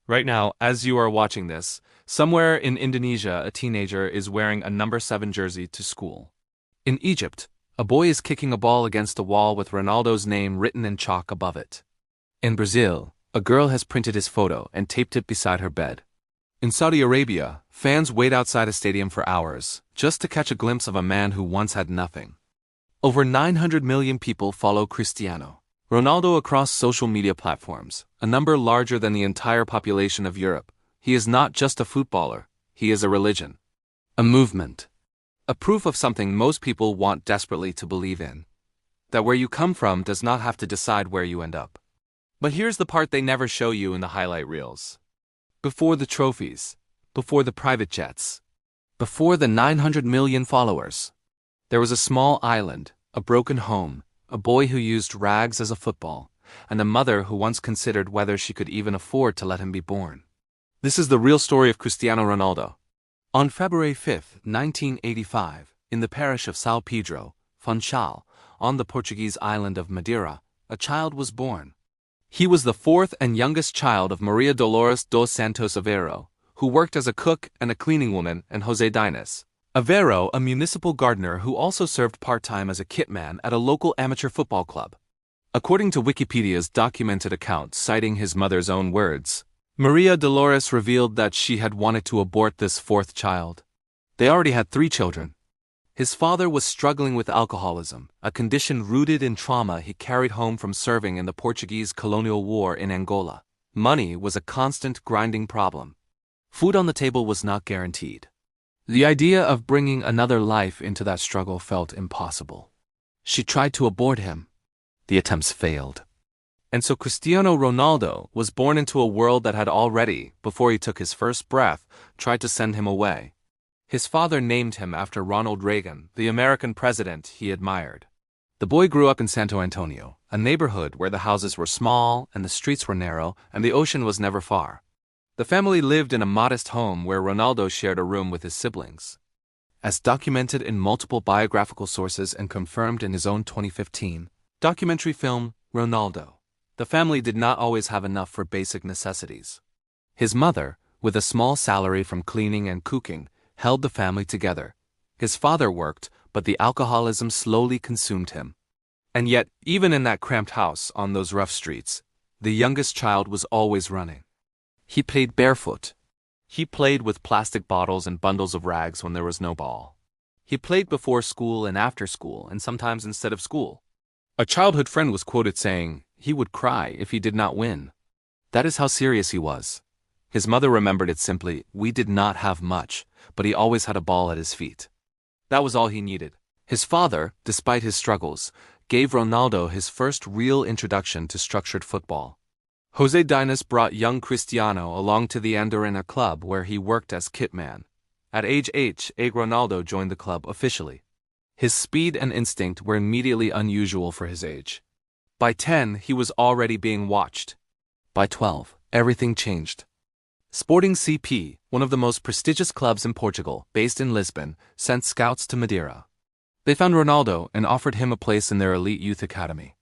Right now, as you are watching this, somewhere in Indonesia, a teenager is wearing a number 7 jersey to school. In Egypt, a boy is kicking a ball against a wall with Ronaldo's name written in chalk above it. In Brazil, a girl has printed his photo and taped it beside her bed. In Saudi Arabia, fans wait outside a stadium for hours, just to catch a glimpse of a man who once had nothing. Over 900 million people follow Cristiano Ronaldo across social media platforms, a number larger than the entire population of Europe. He is not just a footballer, he is a religion. A movement. A proof of something most people want desperately to believe in. That where you come from does not have to decide where you end up. But here's the part they never show you in the highlight reels. Before the trophies, before the private jets, before the 900 million followers, there was a small island, a broken home, a boy who used rags as a football, and a mother who once considered whether she could even afford to let him be born. This is the real story of Cristiano Ronaldo. On February 5, 1985, in the parish of São Pedro, Funchal, on the Portuguese island of Madeira, a child was born. He was the fourth and youngest child of Maria Dolores dos Santos Aveiro, who worked as a cook and a cleaning woman, and José Dines Aveiro, a municipal gardener who also served part-time as a kitman at a local amateur football club. According to Wikipedia's documented account citing his mother's own words, Maria Dolores revealed that she had wanted to abort this fourth child. They already had 3 children. His father was struggling with alcoholism, a condition rooted in trauma he carried home from serving in the Portuguese colonial war in Angola. Money was a constant grinding problem. Food on the table was not guaranteed. The idea of bringing another life into that struggle felt impossible. She tried to abort him. The attempts failed. And so Cristiano Ronaldo was born into a world that had already, before he took his first breath, tried to send him away. His father named him after Ronald Reagan, the American president he admired. The boy grew up in Santo Antonio, a neighborhood where the houses were small and the streets were narrow and the ocean was never far. The family lived in a modest home where Ronaldo shared a room with his siblings. As documented in multiple biographical sources and confirmed in his own 2015 documentary film, Ronaldo, the family did not always have enough for basic necessities. His mother, with a small salary from cleaning and cooking, held the family together. His father worked, but the alcoholism slowly consumed him. And yet, even in that cramped house on those rough streets, the youngest child was always running. He played barefoot. He played with plastic bottles and bundles of rags when there was no ball. He played before school and after school, and sometimes instead of school. A childhood friend was quoted saying he would cry if he did not win. That is how serious he was. His mother remembered it simply, we did not have much, but he always had a ball at his feet. That was all he needed. His father, despite his struggles, gave Ronaldo his first real introduction to structured football. José Dines brought young Cristiano along to the Andorrana club where he worked as kitman. At age 8, Ronaldo joined the club officially. His speed and instinct were immediately unusual for his age. By 10, he was already being watched. By 12, everything changed. Sporting CP, one of the most prestigious clubs in Portugal, based in Lisbon, sent scouts to Madeira. They found Ronaldo and offered him a place in their elite youth academy.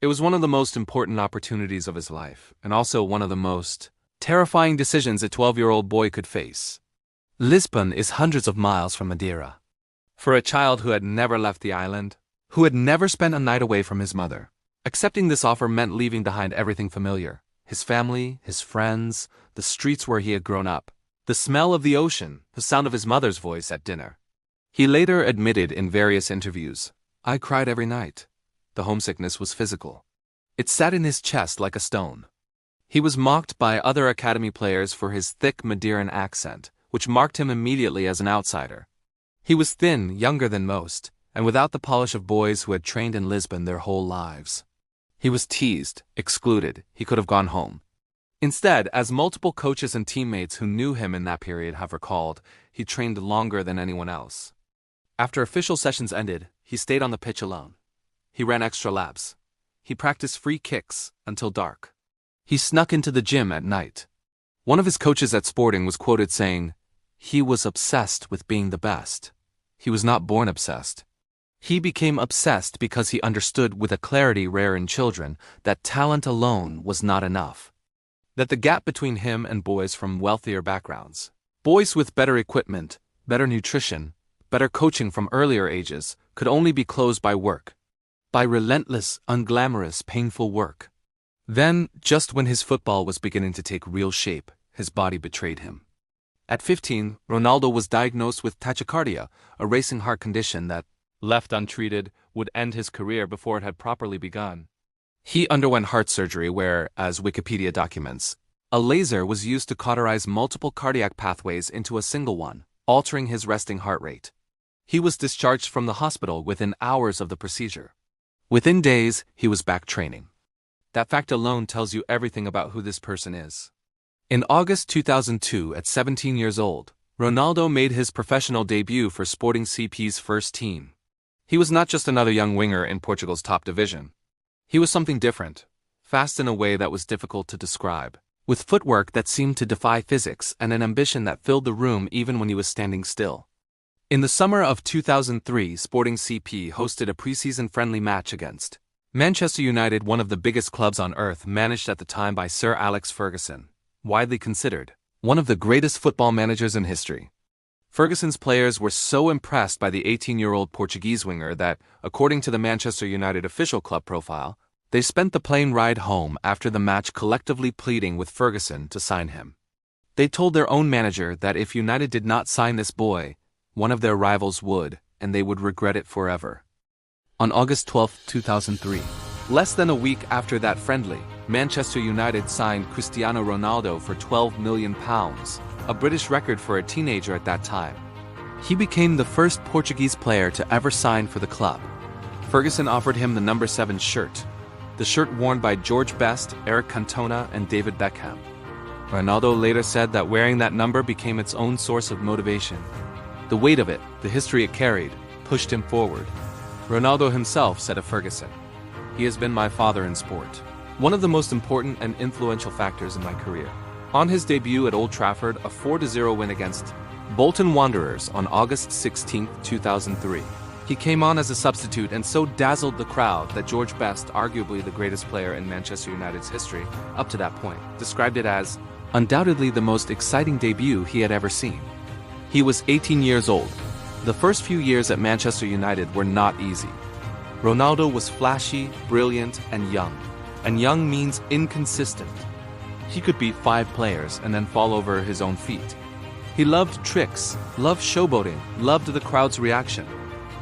It was one of the most important opportunities of his life, and also one of the most terrifying decisions a 12-year-old boy could face. Lisbon is hundreds of miles from Madeira. For a child who had never left the island, who had never spent a night away from his mother, accepting this offer meant leaving behind everything familiar: his family, his friends, the streets where he had grown up, the smell of the ocean, the sound of his mother's voice at dinner. He later admitted in various interviews, "I cried every night." The homesickness was physical. It sat in his chest like a stone. He was mocked by other academy players for his thick Madeiran accent, which marked him immediately as an outsider. He was thin, younger than most, and without the polish of boys who had trained in Lisbon their whole lives. He was teased, excluded, he could have gone home. Instead, as multiple coaches and teammates who knew him in that period have recalled, he trained longer than anyone else. After official sessions ended, he stayed on the pitch alone. He ran extra laps. He practiced free kicks until dark. He snuck into the gym at night. One of his coaches at Sporting was quoted saying, "He was obsessed with being the best. He was not born obsessed. He became obsessed because he understood with a clarity rare in children that talent alone was not enough." that the gap between him and boys from wealthier backgrounds, boys with better equipment, better nutrition, better coaching from earlier ages, could only be closed by work. By relentless, unglamorous, painful work. Then, just when his football was beginning to take real shape, his body betrayed him. At 15, Ronaldo was diagnosed with tachycardia, a racing heart condition that, left untreated, would end his career before it had properly begun. He underwent heart surgery where, as Wikipedia documents, a laser was used to cauterize multiple cardiac pathways into a single one, altering his resting heart rate. He was discharged from the hospital within hours of the procedure. Within days, he was back training. That fact alone tells you everything about who this person is. In August 2002, at 17 years old, Ronaldo made his professional debut for Sporting CP's first team. He was not just another young winger in Portugal's top division. He was something different, fast in a way that was difficult to describe, with footwork that seemed to defy physics and an ambition that filled the room even when he was standing still. In the summer of 2003, Sporting CP hosted a preseason friendly match against Manchester United, one of the biggest clubs on earth, managed at the time by Sir Alex Ferguson, widely considered one of the greatest football managers in history. Ferguson's players were so impressed by the 18-year-old Portuguese winger that, according to the Manchester United official club profile, they spent the plane ride home after the match collectively pleading with Ferguson to sign him. They told their own manager that if United did not sign this boy, one of their rivals would, and they would regret it forever. On August 12, 2003, less than a week after that friendly, Manchester United signed Cristiano Ronaldo for £12 million, a British record for a teenager at that time. He became the first Portuguese player to ever sign for the club. Ferguson offered him the number 7 shirt, the shirt worn by George Best, Eric Cantona, and David Beckham. Ronaldo later said that wearing that number became its own source of motivation. The weight of it, the history it carried, pushed him forward. Ronaldo himself said of Ferguson, "He has been my father in sport, one of the most important and influential factors in my career." On his debut at Old Trafford, a 4-0 win against Bolton Wanderers on August 16, 2003, he came on as a substitute and so dazzled the crowd that George Best, arguably the greatest player in Manchester United's history up to that point, described it as undoubtedly the most exciting debut he had ever seen. He was 18 years old. The first few years at Manchester United were not easy. Ronaldo was flashy, brilliant, and young. And young means inconsistent. He could beat 5 players and then fall over his own feet. He loved tricks, loved showboating, loved the crowd's reaction.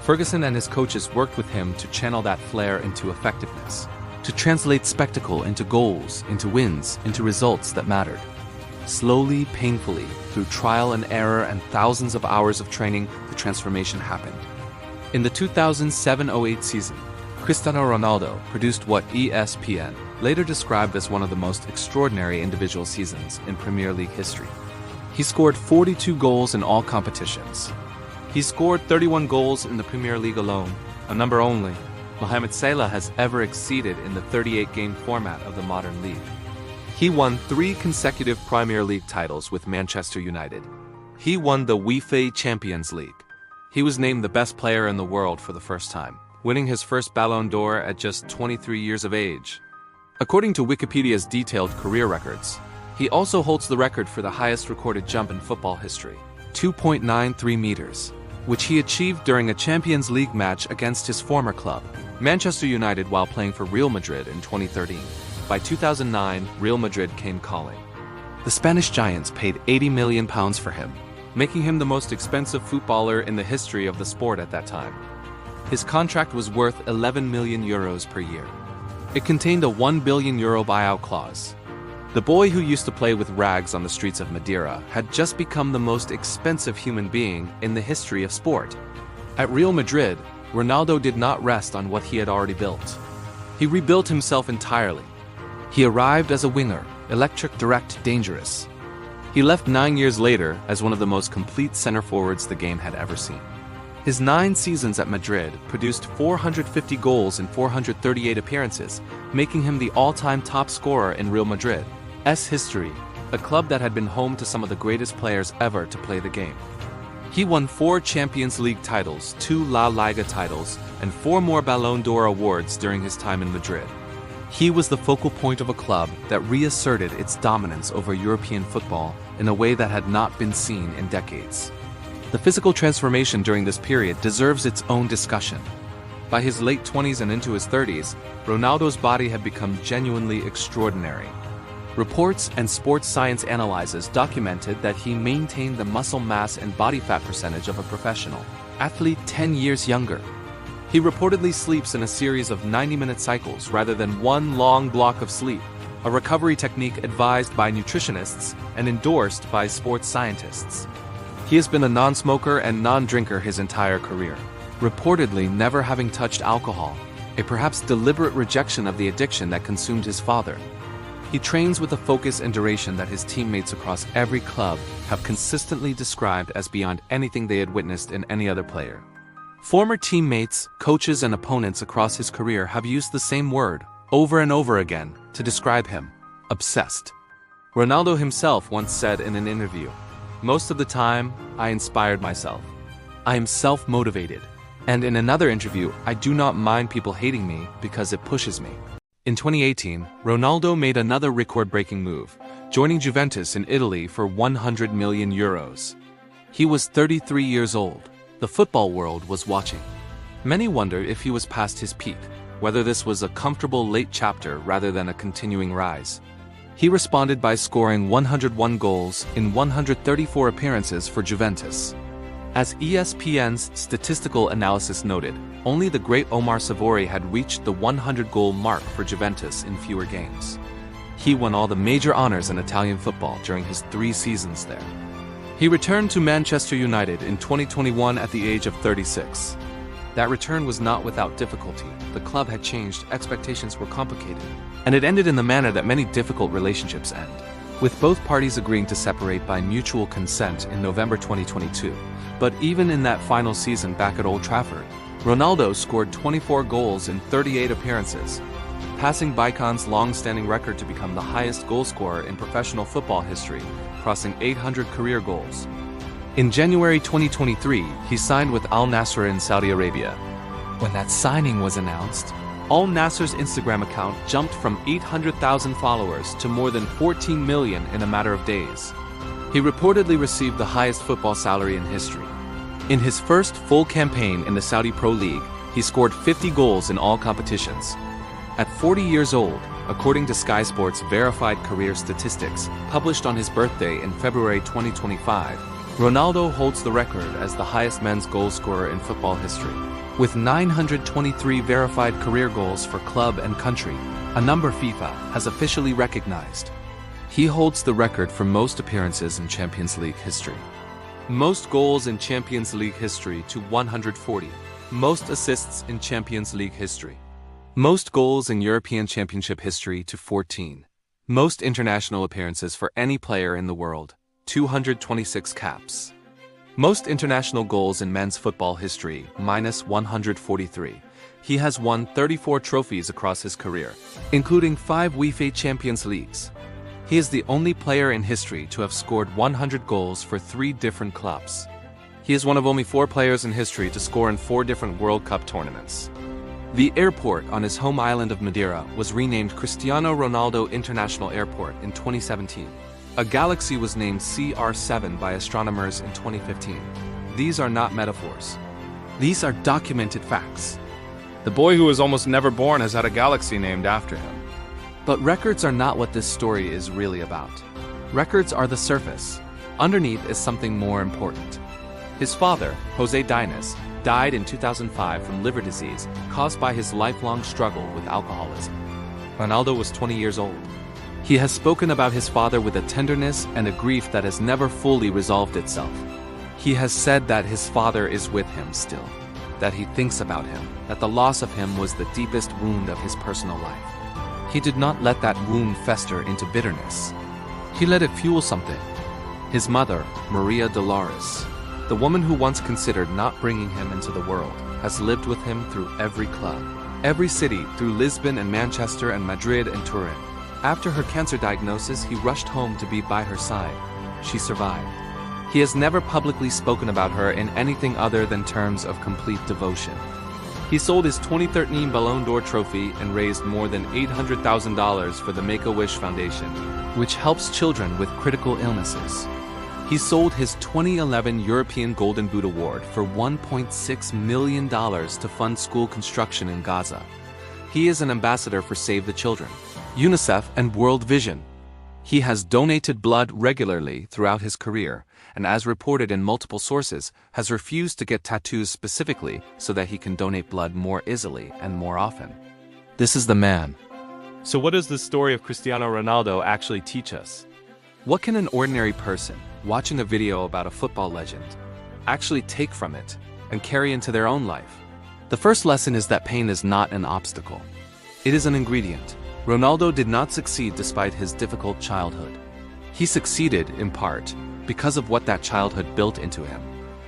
Ferguson and his coaches worked with him to channel that flair into effectiveness, to translate spectacle into goals, into wins, into results that mattered. Slowly, painfully, through trial and error and thousands of hours of training, the transformation happened. In the 2007-08 season, Cristiano Ronaldo produced what ESPN later described as one of the most extraordinary individual seasons in Premier League history. He scored 42 goals in all competitions. He scored 31 goals in the Premier League alone, a number only Mohamed Salah has ever exceeded in the 38-game format of the modern league. He won 3 consecutive Premier League titles with Manchester United. He won the UEFA Champions League. He was named the best player in the world for the first time, winning his first Ballon d'Or at just 23 years of age. According to Wikipedia's detailed career records, he also holds the record for the highest recorded jump in football history, 2.93 meters, which he achieved during a Champions League match against his former club, Manchester United, while playing for Real Madrid in 2013. By 2009, Real Madrid came calling. The Spanish Giants paid £80 million for him, making him the most expensive footballer in the history of the sport at that time. His contract was worth €11 million per year. It contained a €1 billion buyout clause. The boy who used to play with rags on the streets of Madeira had just become the most expensive human being in the history of sport. At Real Madrid, Ronaldo did not rest on what he had already built. He rebuilt himself entirely. He arrived as a winger, electric, direct, dangerous. He left 9 years later as one of the most complete center forwards the game had ever seen. His 9 seasons at Madrid produced 450 goals in 438 appearances, making him the all-time top scorer in Real Madrid's history, a club that had been home to some of the greatest players ever to play the game. He won 4 Champions League titles, 2 La Liga titles, and 4 more Ballon d'Or awards during his time in Madrid. He was the focal point of a club that reasserted its dominance over European football in a way that had not been seen in decades. The physical transformation during this period deserves its own discussion. By his late 20s and into his 30s, Ronaldo's body had become genuinely extraordinary. Reports and sports science analyses documented that he maintained the muscle mass and body fat percentage of a professional athlete 10 years younger. He reportedly sleeps in a series of 90-minute cycles rather than one long block of sleep, a recovery technique advised by nutritionists and endorsed by sports scientists. He has been a non-smoker and non-drinker his entire career, reportedly never having touched alcohol, a perhaps deliberate rejection of the addiction that consumed his father. He trains with a focus and duration that his teammates across every club have consistently described as beyond anything they had witnessed in any other player. Former teammates, coaches, and opponents across his career have used the same word, over and over again, to describe him: obsessed. Ronaldo himself once said in an interview, "Most of the time, I inspired myself. I am self-motivated." And in another interview, "I do not mind people hating me because it pushes me." In 2018, Ronaldo made another record-breaking move, joining Juventus in Italy for €100 million. He was 33 years old. The football world was watching. Many wondered if he was past his peak, whether this was a comfortable late chapter rather than a continuing rise. He responded by scoring 101 goals in 134 appearances for Juventus. As ESPN's statistical analysis noted, only the great Omar Savori had reached the 100-goal mark for Juventus in fewer games. He won all the major honors in Italian football during his 3 seasons there. He returned to Manchester United in 2021 at the age of 36. That return was not without difficulty. The club had changed, expectations were complicated, and it ended in the manner that many difficult relationships end, with both parties agreeing to separate by mutual consent in November 2022. But even in that final season back at Old Trafford, Ronaldo scored 24 goals in 38 appearances, passing Baikon's long-standing record to become the highest goalscorer in professional football history, crossing 800 career goals. In January 2023, he signed with Al Nassr in Saudi Arabia. When that signing was announced, Al Nassr's Instagram account jumped from 800,000 followers to more than 14 million in a matter of days. He reportedly received the highest football salary in history. In his first full campaign in the Saudi Pro League, he scored 50 goals in all competitions. At 40 years old, according to Sky Sports' verified career statistics, published on his birthday in February 2025, Ronaldo holds the record as the highest men's goal scorer in football history, with 923 verified career goals for club and country, a number FIFA has officially recognized. He holds the record for most appearances in Champions League history. Most goals in Champions League history to 140. Most assists in Champions League history. Most goals in European Championship history to 14. Most international appearances for any player in the world, 226 caps. Most international goals in men's football history, minus 143. He has won 34 trophies across his career, including 5 UEFA Champions Leagues. He is the only player in history to have scored 100 goals for 3 different clubs. He is one of only 4 players in history to score in 4 different World Cup tournaments. The airport on his home island of Madeira was renamed Cristiano Ronaldo International Airport in 2017. A galaxy was named CR7 by astronomers in 2015. These are not metaphors. These are documented facts. The boy who was almost never born has had a galaxy named after him. But records are not what this story is really about. Records are the surface. Underneath is something more important. His father, Jose Dines, died in 2005 from liver disease caused by his lifelong struggle with alcoholism. Ronaldo was 20 years old. He has spoken about his father with a tenderness and a grief that has never fully resolved itself. He has said that his father is with him still, that he thinks about him, that the loss of him was the deepest wound of his personal life. He did not let that wound fester into bitterness. He let it fuel something. His mother, Maria Dolores, the woman who once considered not bringing him into the world, has lived with him through every club, every city, through Lisbon and Manchester and Madrid and Turin. After her cancer diagnosis, he rushed home to be by her side. She survived. He has never publicly spoken about her in anything other than terms of complete devotion. He sold his 2013 Ballon d'Or trophy and raised more than $800,000 for the Make-A-Wish Foundation, which helps children with critical illnesses. He sold his 2011 European Golden Boot Award for $1.6 million to fund school construction in Gaza. He is an ambassador for Save the Children, UNICEF, and World Vision. He has donated blood regularly throughout his career, and as reported in multiple sources, has refused to get tattoos specifically so that he can donate blood more easily and more often. This is the man. So what does the story of Cristiano Ronaldo actually teach us? What can an ordinary person, watching a video about a football legend, actually take from it and carry into their own life? The first lesson is that pain is not an obstacle. It is an ingredient. Ronaldo did not succeed despite his difficult childhood. He succeeded, in part, because of what that childhood built into him: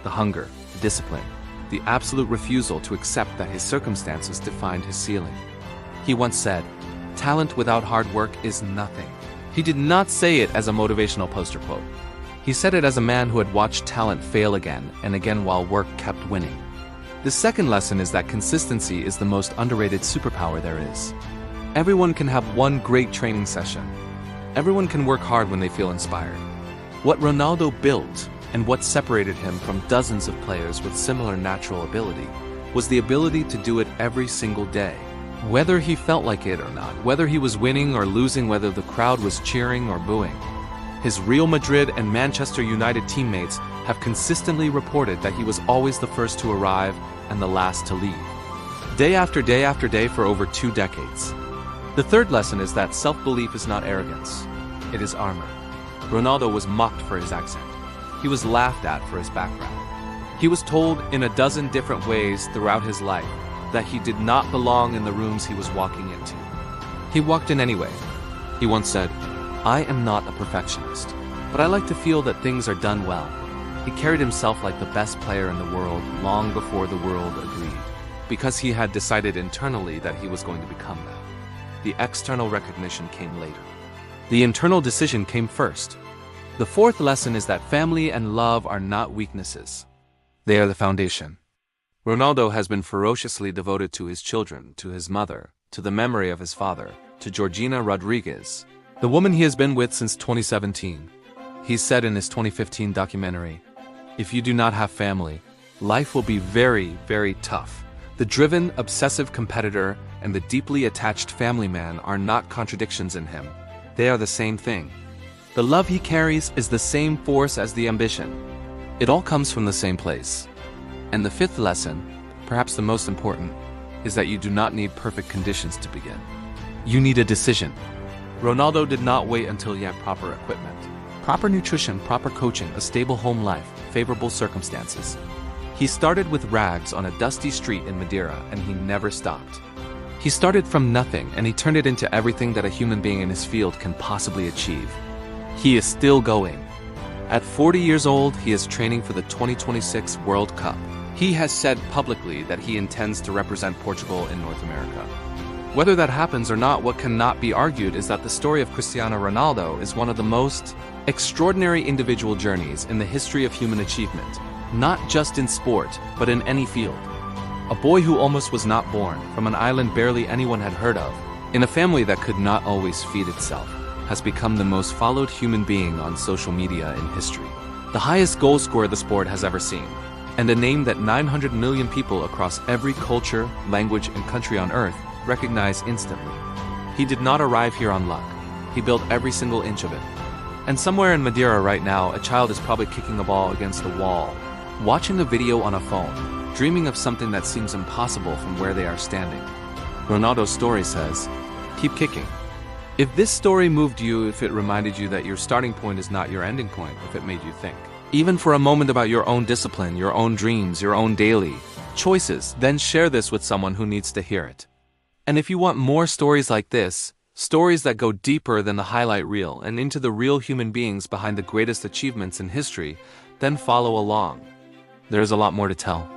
the hunger, the discipline, the absolute refusal to accept that his circumstances defined his ceiling. He once said, "Talent without hard work is nothing." He did not say it as a motivational poster quote. He said it as a man who had watched talent fail again and again while work kept winning. The second lesson is that consistency is the most underrated superpower there is. Everyone can have one great training session. Everyone can work hard when they feel inspired. What Ronaldo built, and what separated him from dozens of players with similar natural ability, was the ability to do it every single day. Whether he felt like it or not, whether he was winning or losing, whether the crowd was cheering or booing. His Real Madrid and Manchester United teammates have consistently reported that he was always the first to arrive and the last to leave. Day after day after day for over 2 decades. The third lesson is that self-belief is not arrogance. It is armor. Ronaldo was mocked for his accent. He was laughed at for his background. He was told in a dozen different ways throughout his life that he did not belong in the rooms he was walking into. He walked in anyway. He once said, "I am not a perfectionist, but I like to feel that things are done well." He carried himself like the best player in the world long before the world agreed, because he had decided internally that he was going to become that. The external recognition came later. The internal decision came first. The fourth lesson is that family and love are not weaknesses. They are the foundation. Ronaldo has been ferociously devoted to his children, to his mother, to the memory of his father, to Georgina Rodriguez, the woman he has been with since 2017. He said in his 2015 documentary, "If you do not have family, life will be very, very tough." The driven, obsessive competitor and the deeply attached family man are not contradictions in him. They are the same thing. The love he carries is the same force as the ambition. It all comes from the same place. And the fifth lesson, perhaps the most important, is that you do not need perfect conditions to begin. You need a decision. Ronaldo did not wait until he had proper equipment, proper nutrition, proper coaching, a stable home life, favorable circumstances. He started with rags on a dusty street in Madeira, and he never stopped. He started from nothing, and he turned it into everything that a human being in his field can possibly achieve. He is still going. At 40 years old, he is training for the 2026 World Cup. He has said publicly that he intends to represent Portugal in North America. Whether that happens or not, what cannot be argued is that the story of Cristiano Ronaldo is one of the most extraordinary individual journeys in the history of human achievement, not just in sport, but in any field. A boy who almost was not born, from an island barely anyone had heard of, in a family that could not always feed itself, has become the most followed human being on social media in history. The highest goal scorer the sport has ever seen, and a name that 900 million people across every culture, language, and country on earth recognize instantly. He did not arrive here on luck. He built every single inch of it. And somewhere in Madeira right now, a child is probably kicking a ball against the wall, watching a video on a phone, dreaming of something that seems impossible from where they are standing. Ronaldo's story says, keep kicking. If this story moved you, if it reminded you that your starting point is not your ending point, if it made you think, even for a moment, about your own discipline, your own dreams, your own daily choices, then share this with someone who needs to hear it. And if you want more stories like this, stories that go deeper than the highlight reel and into the real human beings behind the greatest achievements in history, then follow along. There's a lot more to tell.